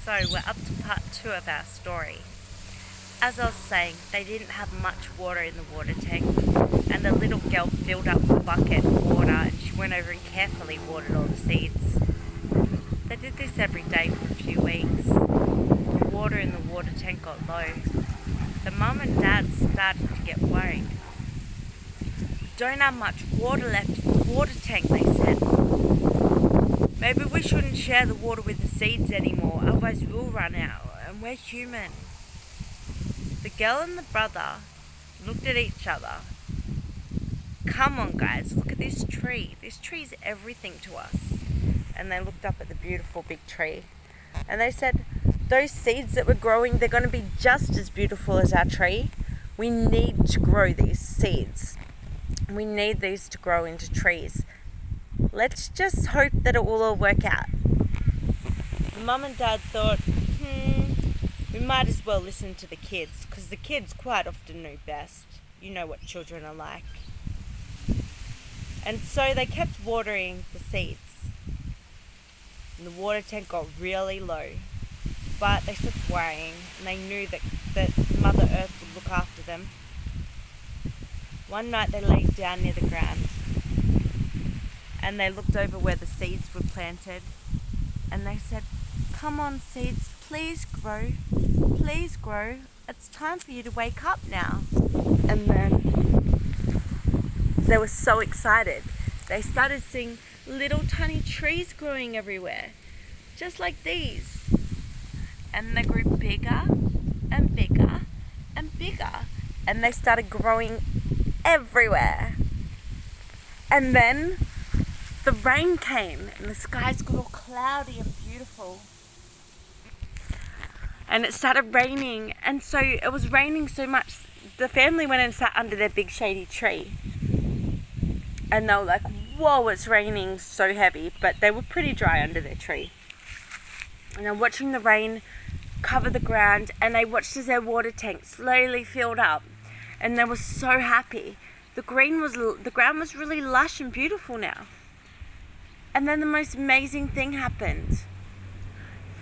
So we're up to part 2 of our story. As I was saying, they didn't have much water in the water tank, and the little girl filled up the bucket of water and she went over and carefully watered all the seeds. They did this every day for a few weeks. The water in the water tank got low. The mum and dad started to get worried. "We don't have much water left in the water tank," they said. "Maybe we shouldn't share the water with the seeds anymore, otherwise we'll run out, and we're human." The girl and the brother looked at each other. "Come on guys, look at this tree. This tree's everything to us." And they looked up at the beautiful big tree. And they said, "Those seeds that we're growing, they're going to be just as beautiful as our tree. We need to grow these seeds. We need these to grow into trees. Let's just hope that it will all work out." Mum and Dad thought, we might as well listen to the kids, because the kids quite often know best. You know what children are like. And so they kept watering the seeds. And the water tank got really low. But they stopped worrying, and they knew that Mother Earth would look after them. One night they laid down near the ground, and they looked over where the seeds were planted, and they said, "Come on seeds, please grow, please grow. It's time for you to wake up now." And then they were so excited. They started seeing little tiny trees growing everywhere, just like these. And they grew bigger and bigger and bigger, and they started growing everywhere. And then the rain came, and the skies got all cloudy and beautiful. And it started raining, and so it was raining so much, the family went and sat under their big shady tree. And they were like, "Whoa, it's raining so heavy," but they were pretty dry under their tree. And they're watching the rain cover the ground, and they watched as their water tank slowly filled up, and they were so happy. The ground was really lush and beautiful now. And then the most amazing thing happened.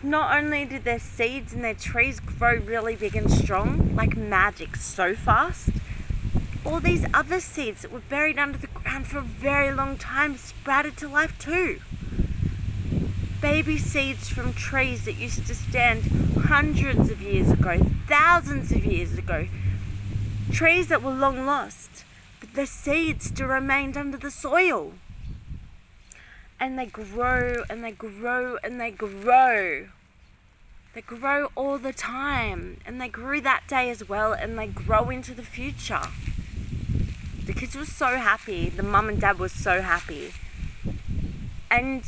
Not only did their seeds and their trees grow really big and strong, like magic, so fast, all these other seeds that were buried under the ground for a very long time sprouted to life too. Baby seeds from trees that used to stand hundreds of years ago, thousands of years ago. Trees that were long lost, but their seeds still remained under the soil. And they grow and they grow and they grow. They grow all the time. And they grew that day as well, and they grow into the future. The kids were so happy. The mum and dad were so happy. And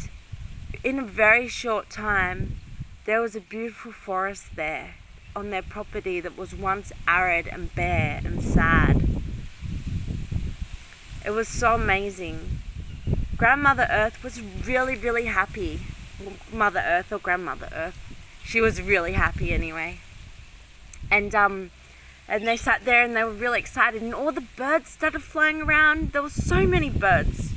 in a very short time, there was a beautiful forest there on their property that was once arid and bare and sad. It was so amazing. Grandmother Earth was really, really happy. Mother Earth or Grandmother Earth. She was really happy anyway. And they sat there and they were really excited, and all the birds started flying around. There were so many birds.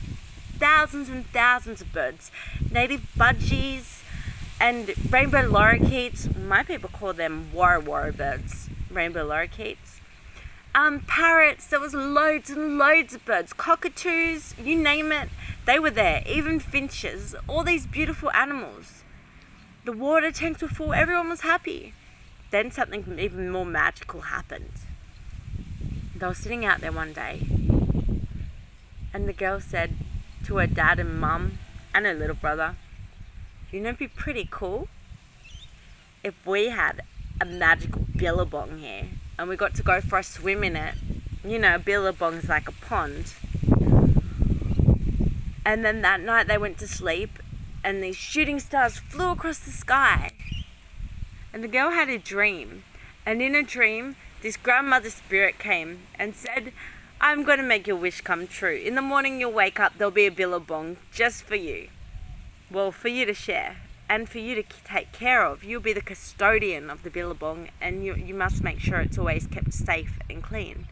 Thousands and thousands of birds. Native budgies and rainbow lorikeets. My people call them warra birds. Rainbow lorikeets. Parrots. There was loads and loads of birds. Cockatoos, you name it. They were there, even finches, all these beautiful animals. The water tanks were full, everyone was happy. Then something even more magical happened. They were sitting out there one day, and the girl said to her dad and mum and her little brother, "You know, it'd be pretty cool if we had a magical billabong here, and we got to go for a swim in it. You know, a billabong's like a pond." And then that night they went to sleep, and these shooting stars flew across the sky. And the girl had a dream. And in a dream, this grandmother spirit came and said, "I'm going to make your wish come true. In the morning you'll wake up, there'll be a billabong just for you. Well, for you to share and for you to take care of. You'll be the custodian of the billabong, and you must make sure it's always kept safe and clean."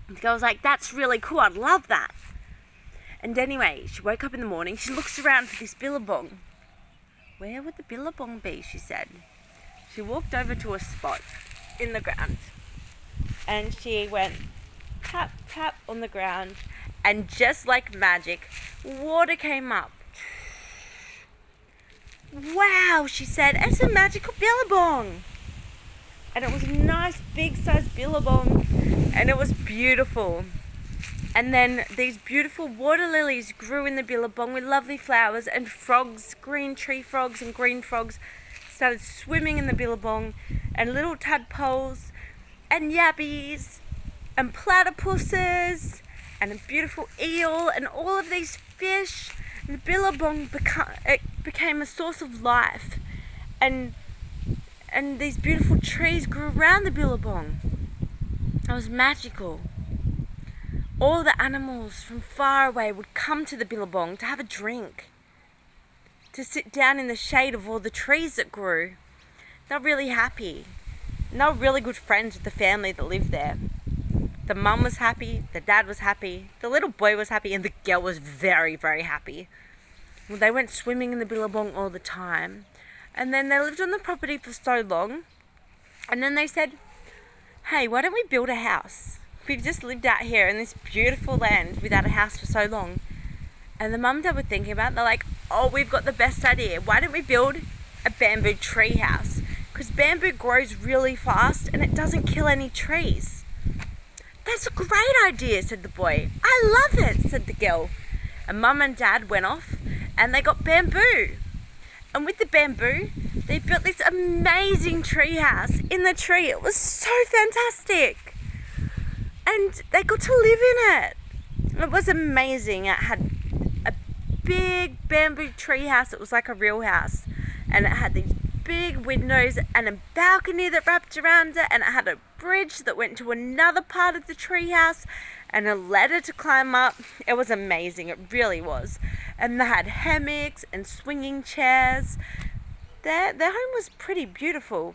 And the girl was like, "That's really cool. I'd love that." And anyway, she woke up in the morning, she looks around for this billabong. Where would the billabong be, she said. She walked over to a spot in the ground and she went tap, tap on the ground, and just like magic, water came up. Wow, she said, it's a magical billabong. And it was a nice big sized billabong and it was beautiful. And then these beautiful water lilies grew in the billabong with lovely flowers, and frogs, green tree frogs and green frogs, started swimming in the billabong, and little tadpoles and yabbies and platypuses and a beautiful eel and all of these fish. And the billabong became a source of life, and these beautiful trees grew around the billabong. It was magical. All the animals from far away would come to the billabong to have a drink, to sit down in the shade of all the trees that grew. They're really happy. And they were really good friends with the family that lived there. The mum was happy, the dad was happy, the little boy was happy, and the girl was very, very happy. Well, they went swimming in the billabong all the time. And then they lived on the property for so long. And then they said, hey, why don't we build a house? We've just lived out here in this beautiful land without a house for so long. And the mum and dad were thinking about it. They're like, oh, we've got the best idea. Why don't we build a bamboo tree house? Because bamboo grows really fast and it doesn't kill any trees. That's a great idea, said the boy. I love it, said the girl. And mum and dad went off and they got bamboo. And with the bamboo, they built this amazing tree house in the tree. It was so fantastic. And they got to live in it. It was amazing. It had a big bamboo tree house. It was like a real house. And it had these big windows and a balcony that wrapped around it. And it had a bridge that went to another part of the tree house. And a ladder to climb up. It was amazing. It really was. And they had hammocks and swinging chairs. Their home was pretty beautiful.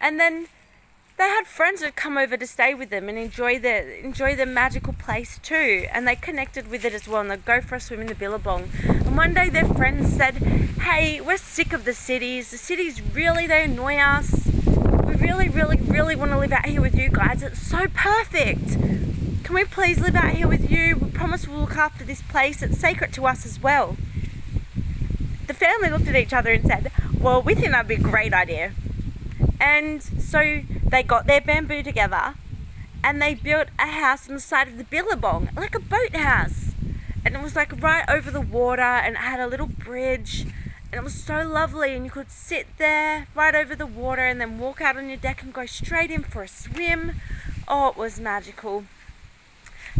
And then they had friends that come over to stay with them and enjoy the magical place too. And they connected with it as well, and they'd go for a swim in the billabong. And one day their friends said, hey, we're sick of the cities. The cities really, they annoy us. We really, really, really want to live out here with you guys. It's so perfect. Can we please live out here with you? We promise we'll look after this place. It's sacred to us as well. The family looked at each other and said, well, we think that'd be a great idea. And so they got their bamboo together and they built a house on the side of the billabong, like a boathouse. And it was like right over the water, and it had a little bridge, and it was so lovely, and you could sit there right over the water and then walk out on your deck and go straight in for a swim. Oh, it was magical.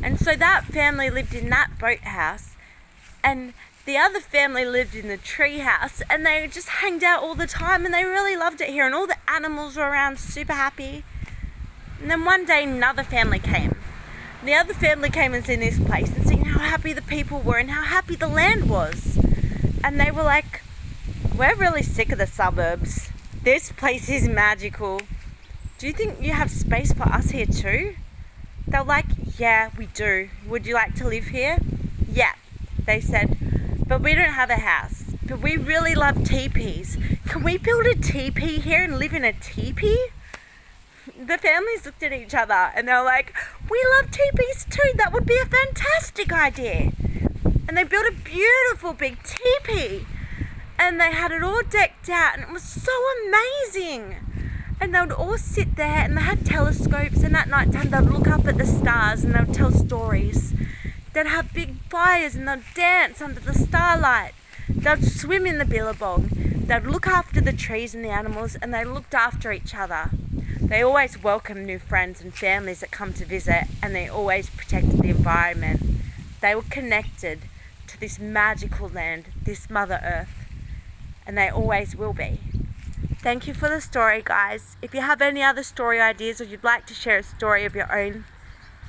And so that family lived in that boathouse, and the other family lived in the tree house, and they just hanged out all the time, and they really loved it here, and all the animals were around super happy. And then one day another family came. And the other family came and seen this place and seen how happy the people were and how happy the land was. And they were like, we're really sick of the suburbs. This place is magical. Do you think you have space for us here too? They're like, yeah, we do. Would you like to live here? Yeah, they said. But we don't have a house. But we really love teepees. Can we build a teepee here and live in a teepee? The families looked at each other and they were like, we love teepees too. That would be a fantastic idea. And they built a beautiful big teepee. And they had it all decked out, and it was so amazing. And they would all sit there, and they had telescopes, and at night time they'd look up at the stars and they would tell stories. They'd have big fires and they'd dance under the starlight. They'd swim in the billabong. They'd look after the trees and the animals, and they looked after each other. They always welcomed new friends and families that come to visit, and they always protected the environment. They were connected to this magical land, this Mother Earth, and they always will be. Thank you for the story, guys. If you have any other story ideas or you'd like to share a story of your own,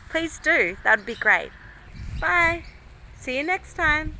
please do. That would be great. Bye. See you next time.